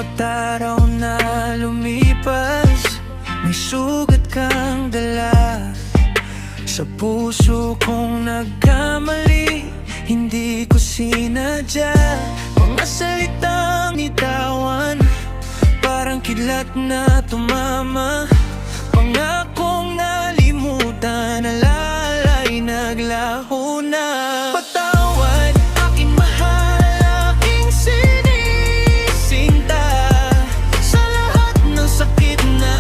bawat araw na lumipas, may sugat kang dala. Sa puso kong nagkamali, hindi ko sinadya. Mga salitang itawan, parang kidlat na tumama. Pangakong nalimutan, alalay naglaho na. Patawad, aking mahal, aking sinisinta, sa lahat ng sakit na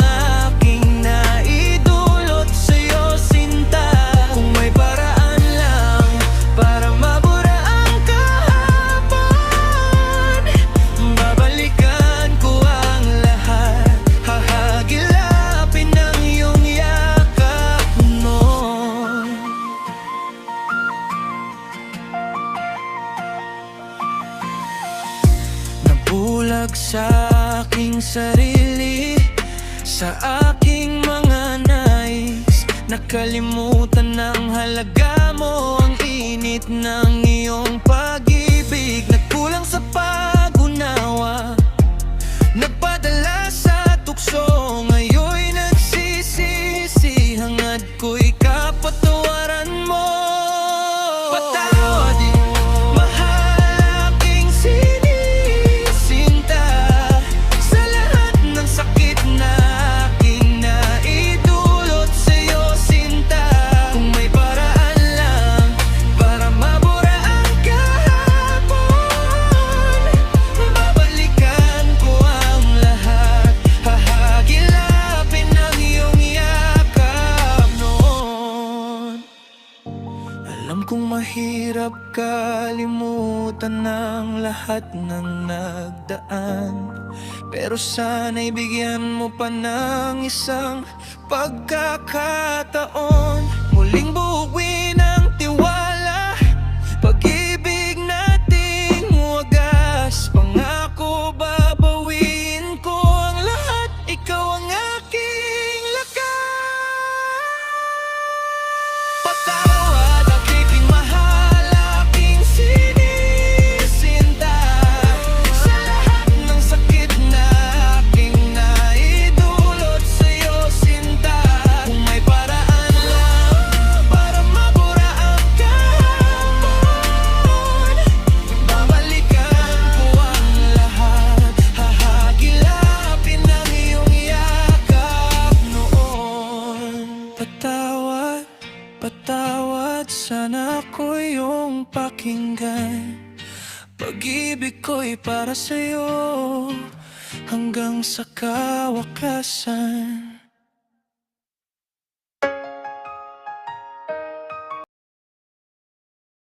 aking naidulot sa'yo, sinta. Kung may paraan lang para mabura ang kahapon, babalikan ko ang lahat, hahagilapin ang iyong yakap noon. Nabulag sa aking sarili, sa aking mga nais, nakalimutan ng halaga mo, ang init ng iyong pag-ibig. Nagkulang sa pag-unawa, nagpadala sa tukso, ngayon'y nagsisisi, hangad ko'y kapatawaran mo. Patawad, mahal, aking sinisinta, sa lahat ng sakit na aking naidulot sa'yo, sinta. Kung may paraan lang para mabura ang kahapon, babalikan ko ang lahat, hahagilapin ang iyong yakap noon. Alam kong mahirap kalimutan ang lahat ng nagdaan, pero sana'y bigyan mo pa ng isang pagkakataon. Muling buuin ang tiwala, pag-ibig nating wagas. Pangako babawiin ko ang lahat, ikaw ang aking lakas. Patawad, aking mahal, aking sinisinta, sa lahat ng sakit na aking naidulot sa'yo, sinta. Kung may paraan lang para mabura ang kahapon, babalikan ko ang lahat, hahagilapin ang iyong yakap noon. Patawad, patawad, sana ko iyong pakinggan. Pag-ibig ko'y para sa'yo hanggang sa kawakasan.